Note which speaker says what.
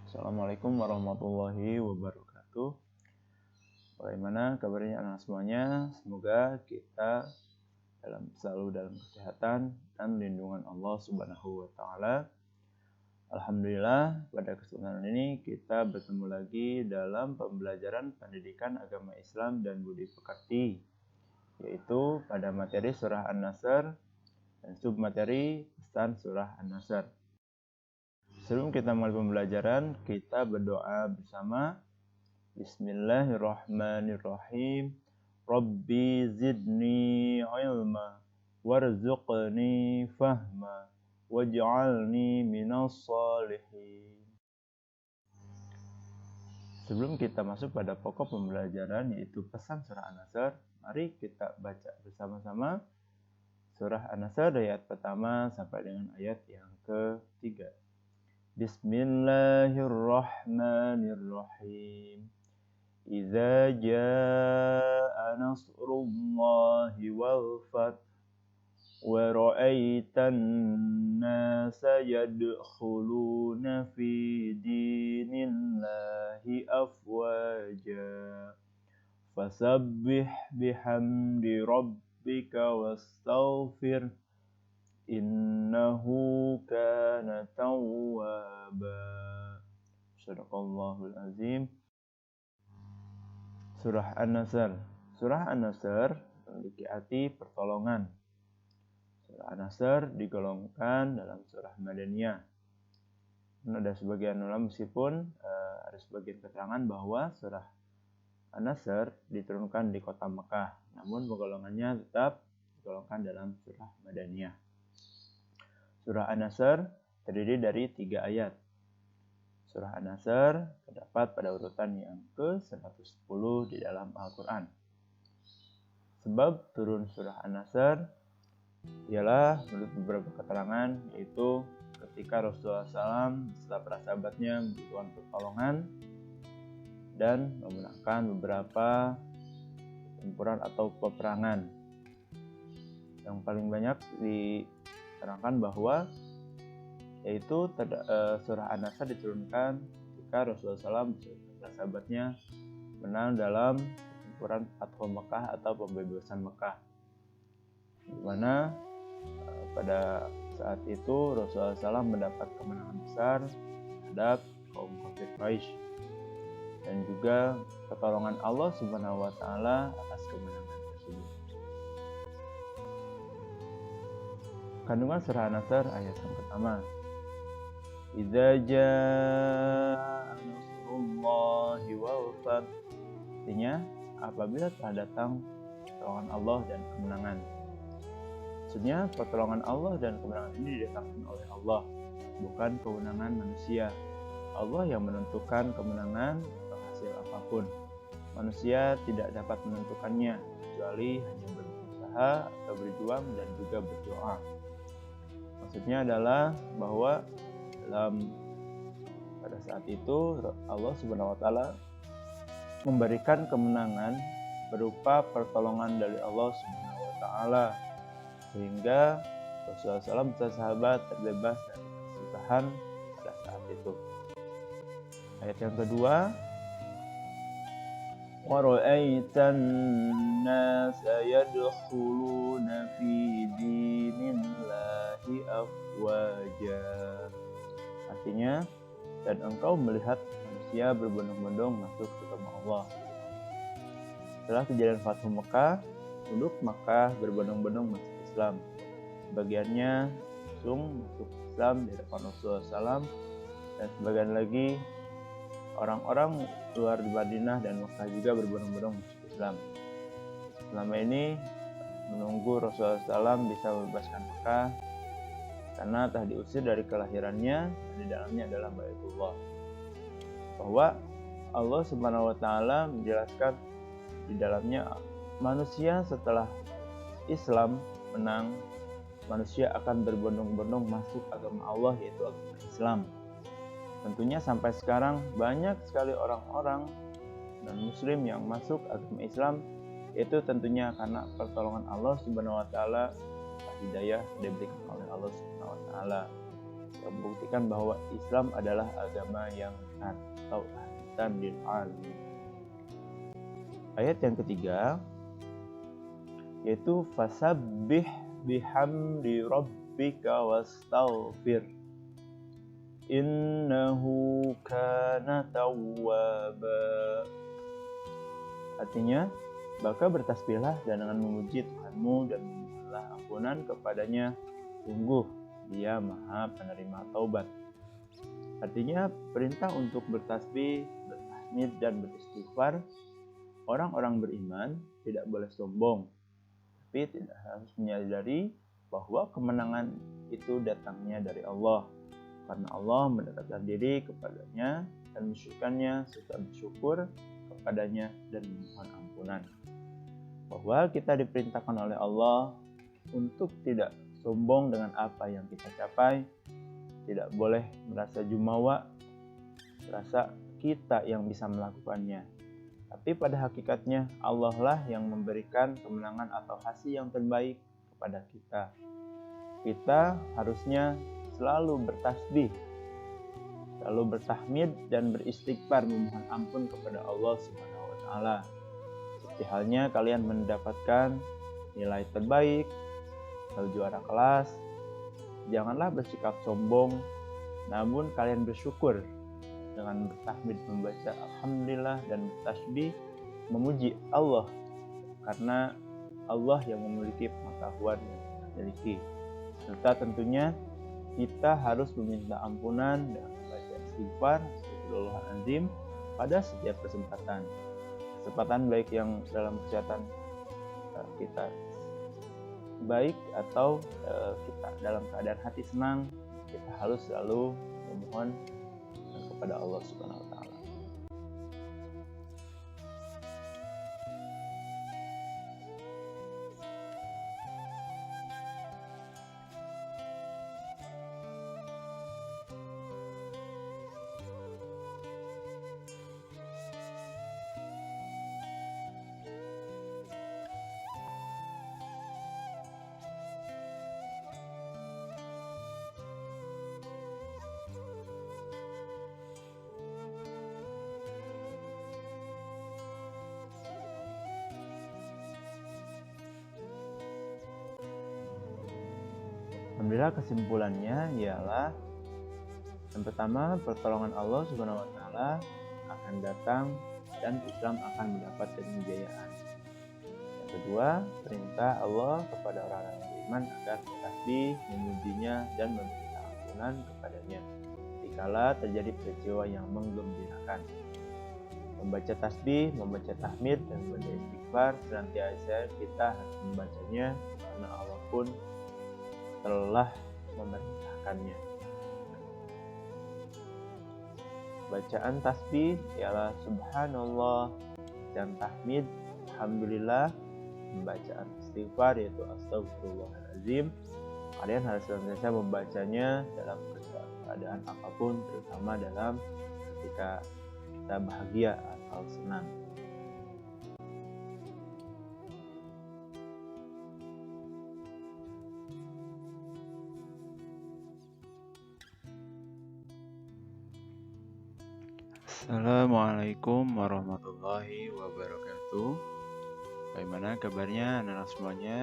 Speaker 1: Assalamualaikum warahmatullahi wabarakatuh. Bagaimana kabarnya anak semuanya? Semoga kita selalu dalam kesehatan dan lindungan Allah Subhanahu wa taala. Alhamdulillah, pada kesempatan ini kita bertemu lagi dalam pembelajaran pendidikan agama Islam dan budi pekerti, yaitu pada materi surah An-Nasr dan submateri pesan surah An-Nasr. Sebelum kita mulai pembelajaran, kita berdoa bersama. Bismillahirrahmanirrahim. Rabbi zidni ilma warzuqni fahma waj'alni minas salihin. Sebelum kita masuk pada pokok pembelajaran, yaitu pesan surah An-Nasr, mari kita baca bersama-sama surah An-Nasr ayat pertama sampai dengan ayat yang ketiga. Bismillahirrahmanirrahim. Idza jaa nasrullahi wal fath wa ra'aitan nasa yadkhuluna fi dinillahi afwaja fasabbih bihamdi rabbika wastaghfir innahu kana tawwaba. Shadaqallahul azim. Surah An-Nasr. Surah An-Nasr memiliki arti pertolongan. Surah An-Nasr digolongkan dalam surah Madaniyah. Ada sebagian ulama meskipun ada sebagian keterangan bahwa surah An-Nasr diturunkan di kota Mekah, namun golongannya tetap digolongkan dalam surah Madaniyah. Surah An-Nasr terdiri dari 3 ayat. Surah An-Nasr terdapat pada urutan yang ke-110 di dalam Al-Quran. Sebab turun surah An-Nasr ialah menurut beberapa keterangan, yaitu ketika Rasulullah SAW beserta para sahabatnya membutuhkan pertolongan dan memenangkan beberapa tempuran atau peperangan. Yang paling banyak diterangkan bahwa yaitu surah An-Nasr diturunkan ketika Rasulullah SAW beserta sahabatnya menang dalam pertempuran Fathu Mekah atau pembebasan Mekah, di mana pada saat itu Rasulullah SAW mendapat kemenangan besar terhadap kaum kafir Quraisy dan juga pertolongan Allah Subhanahu wa taala atas kemenangan tersebut. Kandungan surah An-Nasr ayat yang pertama. Idza jaa nasrullahi wal fath. Artinya, apabila telah datang pertolongan Allah dan kemenangan. Maksudnya, pertolongan Allah dan kemenangan ini didatangkan oleh Allah, bukan kewenangan manusia. Allah yang menentukan kemenangan atau hasil apapun. Manusia tidak dapat menentukannya, kecuali hanya berusaha atau berjuang dan juga berdoa. Maksudnya adalah bahwa pada saat itu Allah Subhanahu wa taala memberikan kemenangan berupa pertolongan dari Allah Subhanahu wa taala, sehingga Rasulullah SAW beserta sahabat terbebas dari kesusahan pada saat itu. Ayat yang kedua, wa ra'aitan nasa yadkhuluna fi dinillahi afwaja. Artinya, dan engkau melihat manusia berbondong-bondong masuk ke agama Allah. Setelah kejadian Fathu Mekah, penduduk Makkah berbondong-bondong masuk Islam. Sebagiannya langsung masuk Islam di hadapan Rasulullah SAW, dan sebagian lagi orang-orang luar di Madinah dan Makkah juga berbondong-bondong masuk Islam. Selama ini menunggu Rasulullah SAW bisa membebaskan Makkah, karena telah diusir dari kelahirannya, dan di dalamnya adalah Baitullah. Bahwa Allah Subhanahu wa taala menjelaskan di dalamnya manusia setelah Islam menang, manusia akan berbondong-bondong masuk agama Allah, yaitu agama Islam. Tentunya sampai sekarang banyak sekali orang-orang dan muslim yang masuk agama Islam, yaitu tentunya karena pertolongan Allah Subhanahu wa taala, hidayah diberikan oleh Allah Subhanahu wa taala. yang membuktikan bahwa Islam adalah agama yang benar atau rahmatan lil alamin. Ayat yang ketiga yaitu fasabbih bihamdi rabbika wastaghfir innahu kana tawwaba. Artinya, maka bertasbihlah dan dengan memuji Tuhanmu dan memohonlah ampunan kepadanya, sungguh Dia Maha penerima taubat. Artinya, perintah untuk bertasbih, bertahmid dan beristighfar, orang-orang beriman tidak boleh sombong, tapi tidak harus menyadari bahwa kemenangan itu datangnya dari Allah, karena Allah mendekatkan diri kepadanya dan mensyukurkannya serta bersyukur kepadanya dan memohon ampunan. Bahwa kita diperintahkan oleh Allah untuk tidak sombong dengan apa yang kita capai, tidak boleh merasa jumawa, merasa kita yang bisa melakukannya. Tapi pada hakikatnya Allah lah yang memberikan kemenangan atau hasil yang terbaik kepada kita. Kita harusnya selalu bertasbih, selalu bertahmid dan beristighfar memohon ampun kepada Allah Subhanahu wa taala. Seperti halnya kalian mendapatkan nilai terbaik atau juara kelas, janganlah bersikap sombong, namun kalian bersyukur dengan bertahmid, membaca alhamdulillah dan bertasbih memuji Allah, karena Allah yang memiliki pengetahuan yang kita miliki. Serta tentunya kita harus meminta ampunan dan membaca istighfar Astagfirullahaladzim pada setiap kesempatan baik yang dalam kesehatan kita baik atau kita dalam keadaan hati senang, kita harus selalu memohon kepada Allah Subhanahu wa taala. Alhamdulillah, kesimpulannya ialah yang pertama, pertolongan Allah Subhanahu wa taala akan datang dan Islam akan mendapat kejayaan. Yang kedua, perintah Allah kepada orang-orang yang beriman agar bertasbih, memujinya dan meminta ampunan kepadanya dikala terjadi peristiwa yang menggembirakan. Membaca tasbih, membaca tahmid dan membaca istighfar senantiasa kita harus membacanya karena Allah pun telah memerintahkannya. Bacaan tasbih ialah subhanallah dan tahmid alhamdulillah. Bacaan istighfar yaitu astagfirullahaladzim. Kalian harus senantiasa membacanya dalam keadaan apapun, terutama dalam ketika kita bahagia atau senang. Assalamualaikum warahmatullahi wabarakatuh. Bagaimana kabarnya anak-anak semuanya?